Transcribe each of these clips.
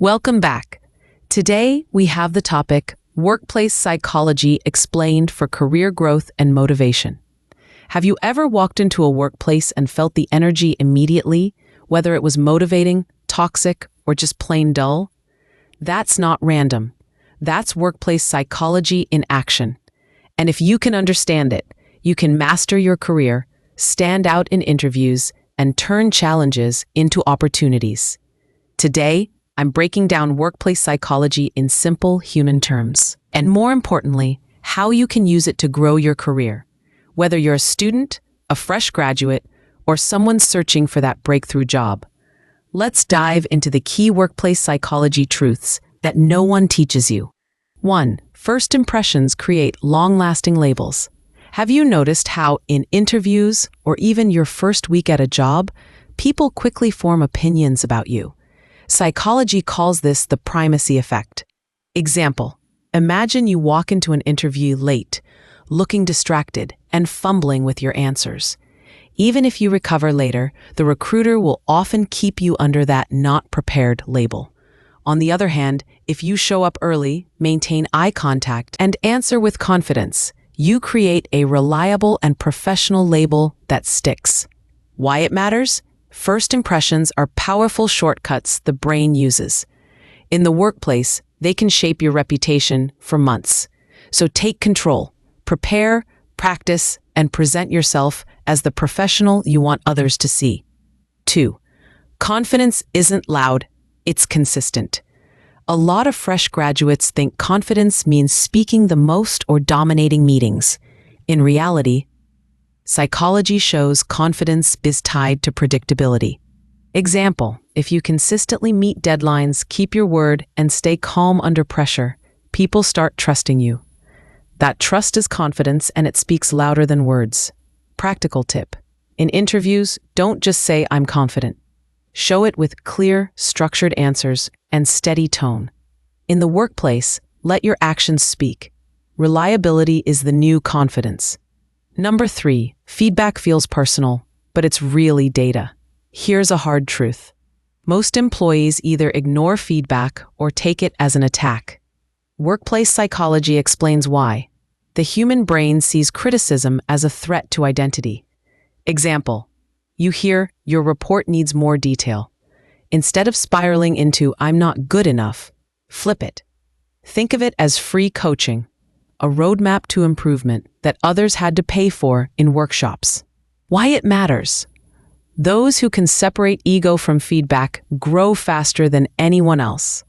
Welcome back. Today, we have the topic Workplace Psychology Explained for Career Growth and Motivation. Have you ever walked into a workplace and felt the energy immediately, whether it was motivating, toxic, or just plain dull? That's not random. That's workplace psychology in action. And if you can understand it, you can master your career, stand out in interviews, and turn challenges into opportunities. Today, I'm breaking down workplace psychology in simple human terms, and more importantly, how you can use it to grow your career. Whether you're a student, a fresh graduate, or someone searching for that breakthrough job. Let's dive into the key workplace psychology truths that no one teaches you. 1. First impressions create long-lasting labels. Have you noticed how in interviews, or even your first week at a job, people quickly form opinions about you? Psychology calls this the primacy effect. Example, imagine you walk into an interview late, looking distracted and fumbling with your answers. Even if you recover later, the recruiter will often keep you under that not prepared label. On the other hand, if you show up early, maintain eye contact, and answer with confidence, you create a reliable and professional label that sticks. Why it matters? First impressions are powerful shortcuts the brain uses. In the workplace, they can shape your reputation for months. So take control, prepare, practice, and present yourself as the professional you want others to see. 2. Confidence isn't loud, it's consistent. A lot of fresh graduates think confidence means speaking the most or dominating meetings. In reality, psychology shows confidence is tied to predictability. Example, if you consistently meet deadlines, keep your word, and stay calm under pressure, people start trusting you. That trust is confidence, and it speaks louder than words. Practical tip. In interviews, don't just say, "I'm confident." Show it with clear, structured answers and steady tone. In the workplace, let your actions speak. Reliability is the new confidence. Number 3, feedback feels personal, but it's really data. Here's a hard truth. Most employees either ignore feedback or take it as an attack. Workplace psychology explains why. The human brain sees criticism as a threat to identity. Example, you hear, "Your report needs more detail." Instead of spiraling into, "I'm not good enough," flip it. Think of it as free coaching, a roadmap to improvement that others had to pay for in workshops. Why it matters? Those who can separate ego from feedback grow faster than anyone else.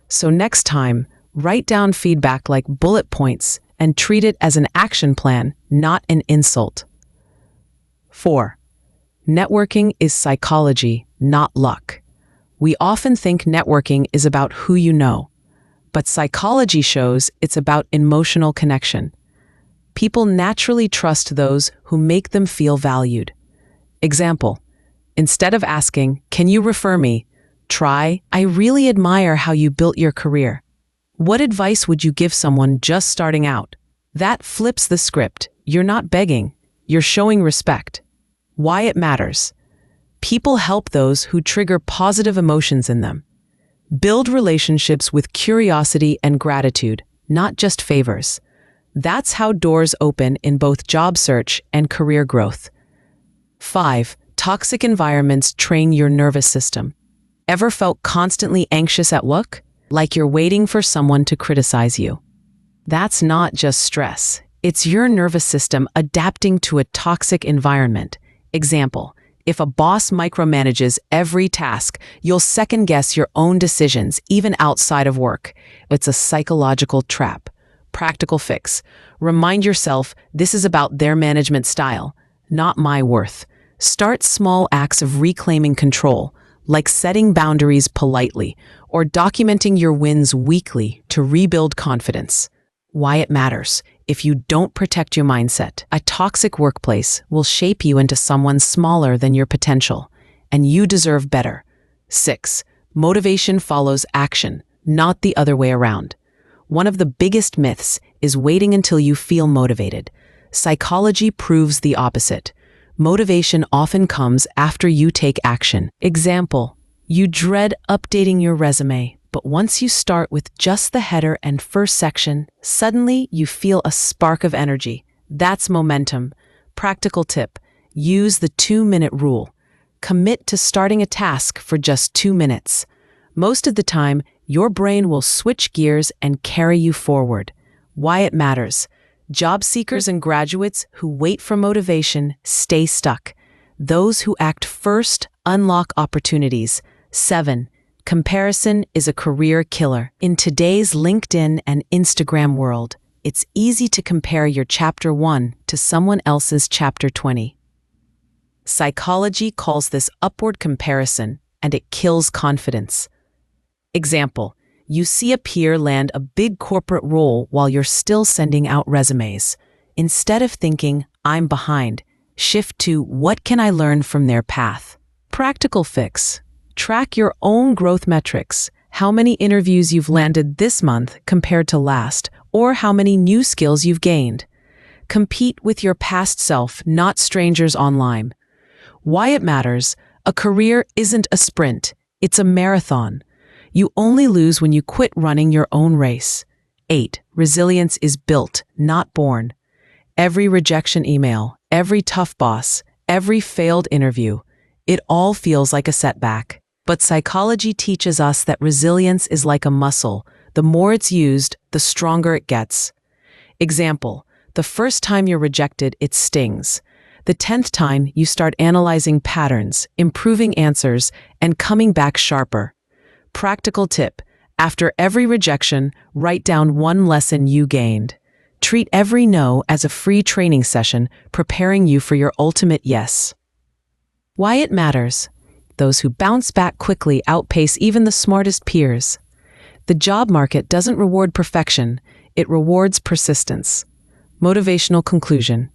So next time, write down feedback like bullet points and treat it as an action plan, not an insult. 4. Networking is psychology, not luck. We often think networking is about who you know, but psychology shows it's about emotional connection. People naturally trust those who make them feel valued. Example, instead of asking, "Can you refer me?" try, "I really admire how you built your career. What advice would you give someone just starting out?" That flips the script. You're not begging, you're showing respect. Why it matters? People help those who trigger positive emotions in them. Build relationships with curiosity and gratitude, not just favors. That's how doors open in both job search and career growth. 5. Toxic environments train your nervous system. Ever felt constantly anxious at work? Like you're waiting for someone to criticize you. That's not just stress. It's your nervous system adapting to a toxic environment. Example, if a boss micromanages every task, you'll second-guess your own decisions, even outside of work. It's a psychological trap. Practical fix. Remind yourself this is about their management style, not my worth. Start small acts of reclaiming control, like setting boundaries politely or documenting your wins weekly to rebuild confidence. Why it matters. If you don't protect your mindset, a toxic workplace will shape you into someone smaller than your potential, and you deserve better. 6. Motivation follows action, not the other way around. One of the biggest myths is waiting until you feel motivated. Psychology proves the opposite. Motivation often comes after you take action. Example, you dread updating your resume, But once you start with just the header and first section, suddenly you feel a spark of energy. That's momentum. Practical tip: use the 2-minute rule. Commit to starting a task for just 2 minutes. Most of the time, your brain will switch gears and carry you forward. Why it matters: job seekers and graduates who wait for motivation stay stuck. Those who act first unlock opportunities. 7. Comparison is a career killer. In today's LinkedIn and Instagram world, it's easy to compare your Chapter 1 to someone else's Chapter 20. Psychology calls this upward comparison, and it kills confidence. Example: you see a peer land a big corporate role while you're still sending out resumes. Instead of thinking, "I'm behind," shift to, "What can I learn from their path?" Practical fix: track your own growth metrics. How many interviews you've landed this month compared to last, or how many new skills you've gained. Compete with your past self, not strangers online. Why it matters: a career isn't a sprint, it's a marathon. You only lose when you quit running your own race. 8. Resilience is built, not born. Every rejection email, every tough boss, every failed interview, it all feels like a setback. But psychology teaches us that resilience is like a muscle. The more it's used, the stronger it gets. Example: the first time you're rejected, it stings. The 10th time, you start analyzing patterns, improving answers, and coming back sharper. Practical tip: after every rejection, write down one lesson you gained. Treat every no as a free training session, preparing you for your ultimate yes. Why it matters: those who bounce back quickly outpace even the smartest peers. The job market doesn't reward perfection, it rewards persistence. Motivational conclusion: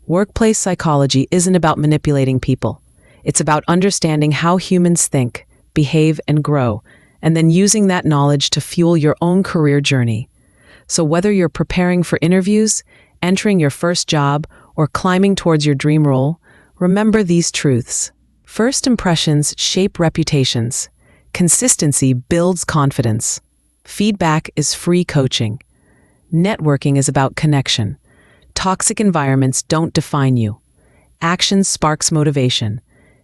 workplace psychology isn't about manipulating people. It's about understanding how humans think, behave, and grow, and then using that knowledge to fuel your own career journey. So whether you're preparing for interviews, entering your first job, or climbing towards your dream role, remember these truths. First impressions shape reputations. Consistency builds confidence. Feedback is free coaching. Networking is about connection. Toxic environments don't define you. Action sparks motivation.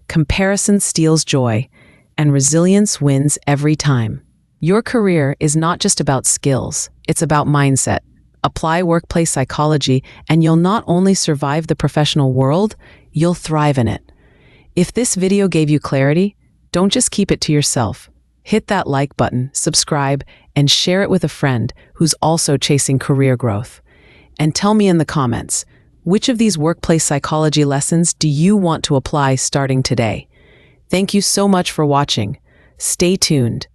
Comparison steals joy. And resilience wins every time. Your career is not just about skills, it's about mindset. Apply workplace psychology, and you'll not only survive the professional world, you'll thrive in it. If this video gave you clarity, don't just keep it to yourself. Hit that like button, subscribe, and share it with a friend who's also chasing career growth. And tell me in the comments, which of these workplace psychology lessons do you want to apply starting today? Thank you so much for watching. Stay tuned.